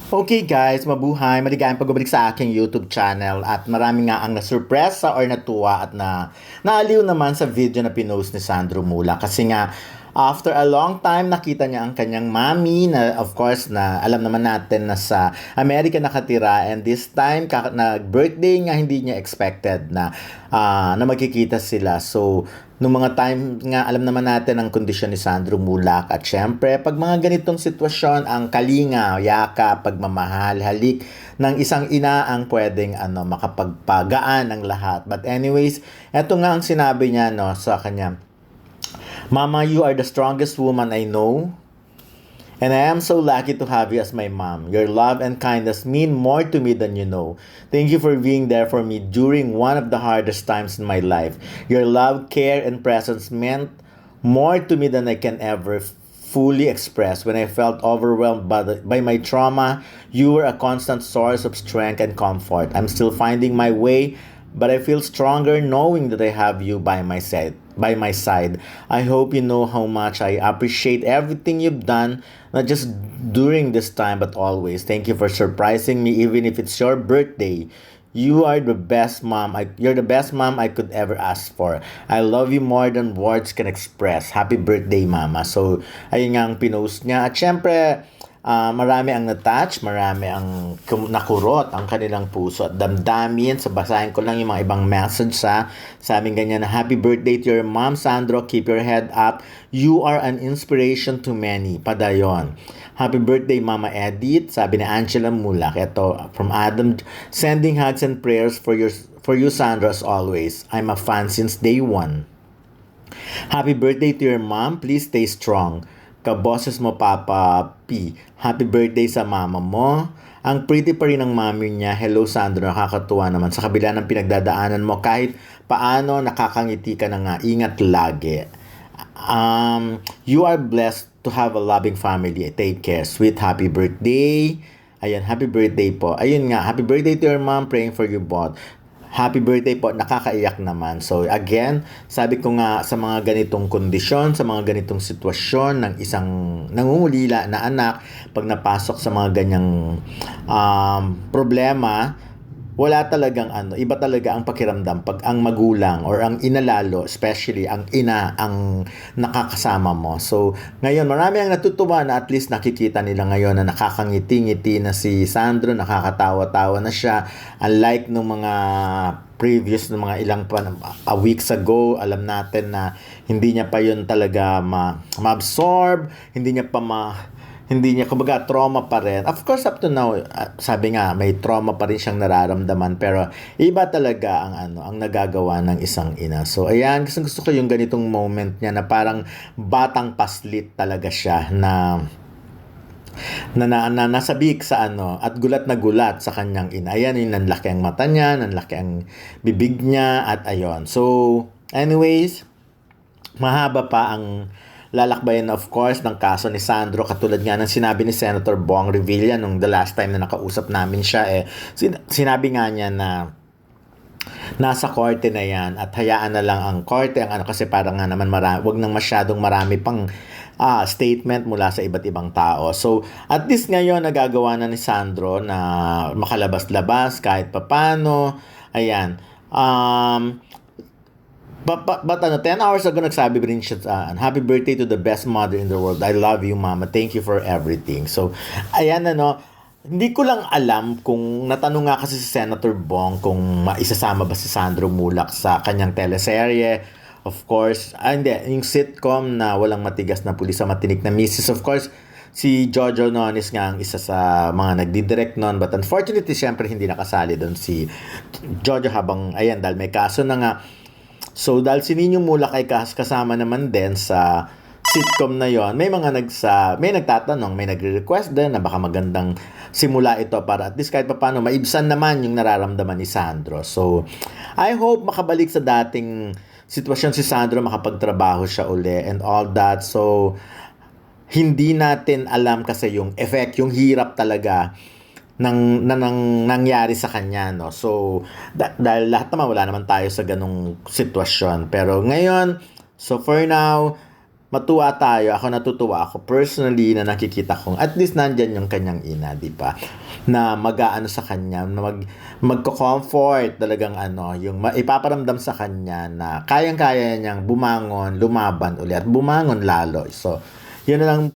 Okay guys, mabuhay, maligayang pagbabalik sa aking YouTube channel at marami nga ang nasurpresa or natuwa at naaliw naman sa video na pinost ni Sandro Mula kasi nga after a long time nakita niya ang kanyang mami na of course na alam naman natin na sa Amerika nakatira, and this time nag-birthday nga hindi niya expected na magkikita sila. So nung mga time nga alam naman natin ang kondisyon ni Sandro Mulak, at syempre pag mga ganitong sitwasyon ang kalinga, yaka, pagmamahal, halik ng isang ina ang pwedeng makapagpagaan ng lahat. But anyways, eto nga ang sinabi niya sa kanya: "Mama, you are the strongest woman I know. And I am so lucky to have you as my mom. Your love and kindness mean more to me than you know. Thank you for being there for me during one of the hardest times in my life. Your love, care, and presence meant more to me than I can ever fully express. When I felt overwhelmed by my trauma, you were a constant source of strength and comfort. I'm still finding my way, but I feel stronger knowing that I have you by my side. I hope you know how much I appreciate everything you've done, not just during this time but always. Thank you for surprising me even if it's your birthday. You are the best mom. You're the best mom I could ever ask for. I love you more than words can express. Happy birthday, Mama." So, ayun nga ang pinost niya. At syempre, marami ang natouch, marami ang nakurot ang kanilang puso at damdamin. So, basahin ko lang yung mga ibang message sa aming ganyan na: "Happy birthday to your mom, Sandro. Keep your head up. You are an inspiration to many." Padayon. "Happy birthday, Mama Edith." Sabi ni Angela Mulak. Ito, from Adam: "Sending hugs and prayers for you, Sandro, as always. I'm a fan since day one." "Happy birthday to your mom. Please stay strong." Kaboses mo, Papa P. "Happy birthday sa mama mo. Ang pretty pa rin ng mami niya. Hello, Sandro. Nakakatuwa naman. Sa kabila ng pinagdadaanan mo, kahit paano nakakangiti ka na nga. Ingat lagi. You are blessed to have a loving family. Take care. Sweet happy birthday." Ayan, happy birthday po. Ayun nga, happy birthday to your mom. Praying for you both. Happy birthday po, nakakaiyak naman. So again, sabi ko nga, sa mga ganitong kondisyon, sa mga ganitong sitwasyon ng isang nangungulila na anak, pag napasok sa mga ganyang problema, wala talagang iba talaga ang pakiramdam pag ang magulang or ang inalalo, especially ang ina, ang nakakasama mo. So, ngayon marami ang natutuwa na at least nakikita nila ngayon na nakakangiti-ngiti na si Sandro, nakakatawa-tawa na siya. Unlike nung mga previous ng mga ilang weeks ago, alam natin na hindi niya pa yun talaga ma-absorb, hindi niya kumbaga trauma pa rin. Of course, up to now, sabi nga, may trauma pa rin siyang nararamdaman, pero iba talaga ang nagagawa ng isang ina. So ayan, gusto ko yung ganitong moment niya na parang batang paslit talaga siya na nasabik sa at gulat na gulat sa kanyang ina. Ayan, yung nanlaki ang mata niya, nanlaki ang bibig niya, at ayon. So anyways, mahaba pa ang lalakbayan, of course, ng kaso ni Sandro. Katulad nga ng sinabi ni Senator Bong Revilla nung the last time na nakausap namin siya, sinabi nga niya na nasa korte na yan at hayaan na lang ang korte kasi parang nga naman wag nang masyadong marami pang statement mula sa iba't ibang tao. So at least ngayon nagagawa na ni Sandro na makalabas-labas kahit papano. Ayan. But 10 hours ago, nagsabi rin siya "Happy birthday to the best mother in the world. I love you, Mama. Thank you for everything." So, ayan hindi ko lang alam kung natanong nga kasi si Senator Bong kung maisasama ba si Sandro Mulak sa kanyang teleserye. Of course, hindi, yung sitcom na walang matigas na pulis sa matinik na misis. Of course, si Jojo Nones nga ang isa sa mga nagdidirect noon. But unfortunately, syempre hindi nakasali doon si Jojo dahil may kaso na nga. So, dahil si Ninyong Mulak ay kasama naman din sa sitcom na yon, may nagtatanong, may nagre-request din na baka magandang simula ito para at least kahit paano maibsan naman yung nararamdaman ni Sandro. So, I hope makabalik sa dating sitwasyon si Sandro, makapagtrabaho siya uli and all that. So, hindi natin alam kasi yung effect, yung hirap talaga nang nangyari sa kanya, no. So dahil lahat naman wala naman tayo sa ganung sitwasyon, pero ngayon, so for now, matuwa tayo. Ako natutuwa ako personally na nakikita kong at least nandyan yung kanyang ina, di ba? Na mag-aano sa kanya, na magko-comfort talagang yung ipaparamdam sa kanya na kayang-kaya niyang bumangon, lumaban ulit, at bumangon lalo. So, yun na lang